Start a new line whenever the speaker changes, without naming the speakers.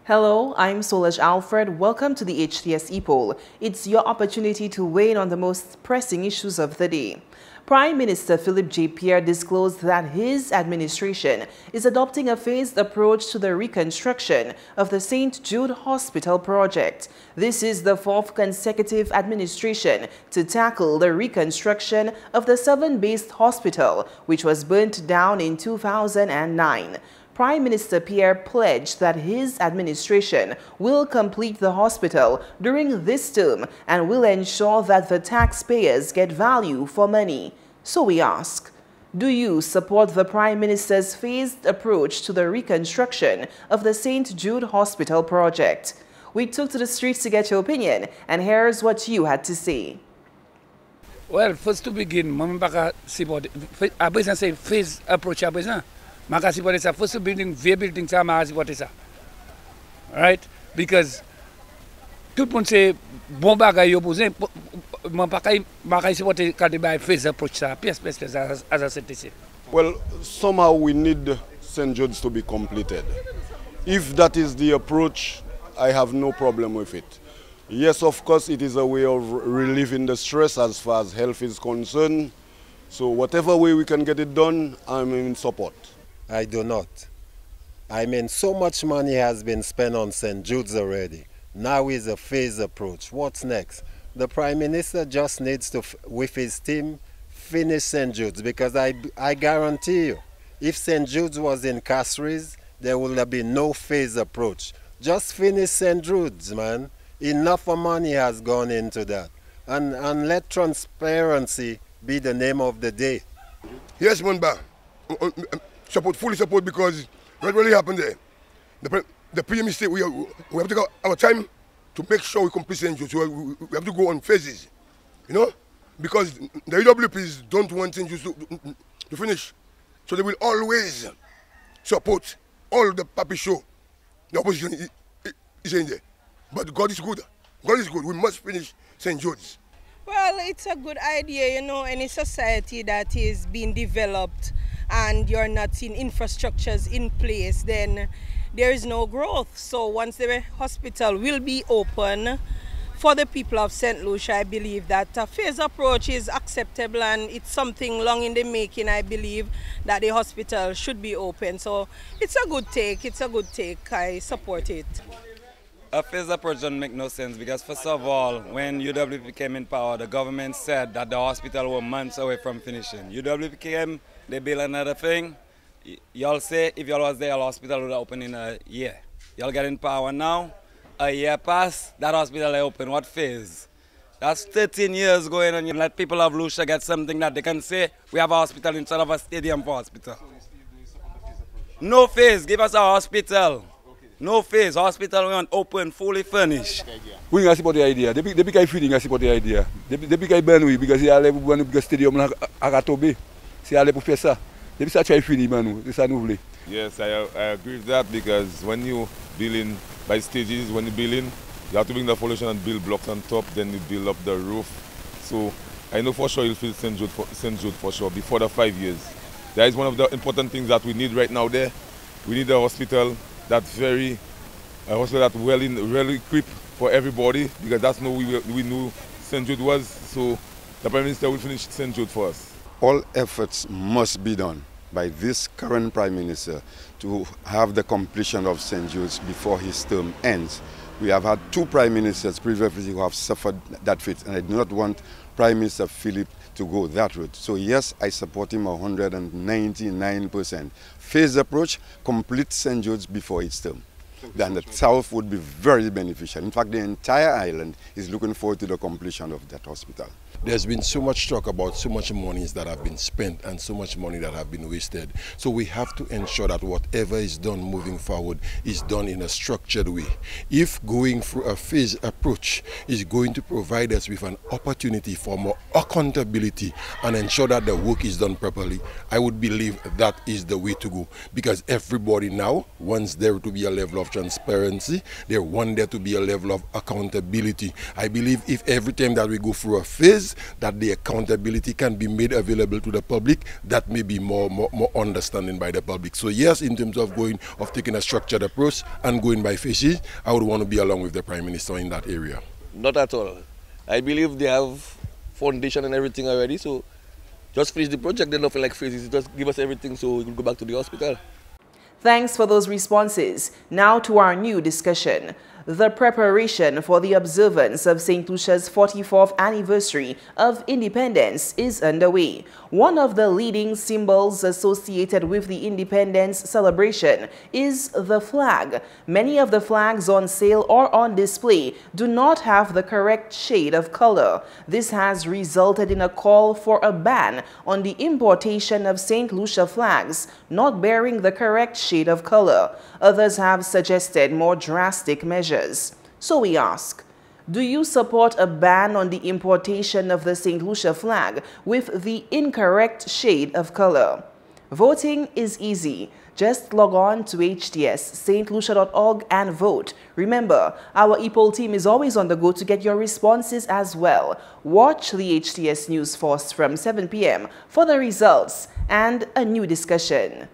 Hello, I'm Solaj Alfred. Welcome to the HTS Epoll. It's your opportunity to weigh in on the most pressing issues of the day. Prime Minister Philip J. Pierre disclosed that his administration is adopting a phased approach to the reconstruction of the St. Jude Hospital project. This is the fourth consecutive administration to tackle the reconstruction of the Southern-based hospital, which was burnt down in 2009. Prime Minister Pierre pledged that his administration will complete the hospital during this term and will ensure that the taxpayers get value for money. So we ask, do you support the Prime Minister's phased approach to the reconstruction of the St. Jude Hospital project? We took to the streets to get your opinion, and here's what you had to say.
Well, first to begin, I support the phased approach. Maka support this first building, building sa maka support this. Right? Because tout le monde sait bon bagay yo pose, maka support the phased approach as I said this.
Well, somehow we need St. Jude's to be completed. If that is the approach, I have no problem with it. Yes, of course, it is a way of relieving the stress as far as health is concerned. So whatever way we can get it done, I'm in support.
I do not. I mean, so much money has been spent on St. Jude's already. Now is a phased approach. What's next? The Prime Minister just needs to, with his team, finish St. Jude's, because I guarantee you, if St. Jude's was in Castries, there would have been no phased approach. Just finish St. Jude's, man. Enough money has gone into that. And let transparency be the name of the day.
Yes, Munba. Fully support, because what really happened there, the PM state, we have to take our time to make sure we complete St. Jude. So we have to go on phases, you know, because the UWPs don't want St. Jude to finish. So they will always support all the puppy show. The opposition is in there. But God is good. God is good. We must finish St. Jude's.
Well, it's a good idea, you know, any society that is being developed and you're not seeing infrastructures in place, then there is no growth. So once the hospital will be open for the people of St. Lucia, I believe that a phased approach is acceptable, and it's something long in the making. I believe that the hospital should be open. So it's a good take. It's a good take. I support it.
A phased approach doesn't make no sense, because first of all, when UWP came in power, the government said that the hospital was months away from finishing. UWP came, they built another thing. Y'all say if y'all was there, the hospital would open in a year. Y'all get in power now, a year passed, that hospital is open. What phase? That's 13 years going on. You let people of Lucia get something that they can say, we have a hospital instead of a stadium for hospital. No phase, give us a hospital. No phase, hospital we want open, fully furnished.
We don't support the idea. The big feeding I support the idea. The big Benui, because he allait pour un stadium à Ratobe. C'est allé pour faire ça. Depuis ça tu as fini Manu, c'est ça nous voulons.
Yes, I agree with that, because when you building by stages, when you building, you have to bring the foundation and build blocks on top, then you build up the roof. So I know for sure you'll feel St. Jude for sure before the 5 years. That is one of the important things that we need right now there. We need a hospital that's well equipped for everybody, because that's no we knew St. Jude was. So the Prime Minister will finish St. Jude for us.
All efforts must be done by this current Prime Minister to have the completion of St. Jude's before his term ends. We have had two Prime Ministers previously who have suffered that fate, and I do not want Prime Minister Philip to go that route. So yes, I support him 199%. Phased approach, complete St. Jude's before its term. Then the South would be very beneficial. In fact, the entire island is looking forward to the completion of that hospital.
There's been so much talk about so much monies that have been spent and so much money that have been wasted. So we have to ensure that whatever is done moving forward is done in a structured way. If going through a phased approach is going to provide us with an opportunity for more accountability and ensure that the work is done properly, I would believe that is the way to go. Because everybody now wants there to be a level of transparency, they want there to be a level of accountability. I believe if every time that we go through a phase, ways that the accountability can be made available to the public, that may be more understanding by the public. So yes, in terms of taking a structured approach and going by phases, I would want to be along with the Prime Minister in that area.
Not at all. I believe they have foundation and everything already, so just finish the project, then nothing like phases. Just give us everything so we can go back to the hospital.
Thanks for those responses. Now to our new discussion. The preparation for the observance of St. Lucia's 44th anniversary of independence is underway. One of the leading symbols associated with the independence celebration is the flag. Many of the flags on sale or on display do not have the correct shade of color. This has resulted in a call for a ban on the importation of St. Lucia flags not bearing the correct shade of color. Others have suggested more drastic measures. So we ask, do you support a ban on the importation of the St. Lucia flag with the incorrect shade of color? Voting is easy. Just log on to htsstlucia.org and vote. Remember, our Epoll team is always on the go to get your responses as well. Watch the HTS News Force from 7 p.m. for the results and a new discussion.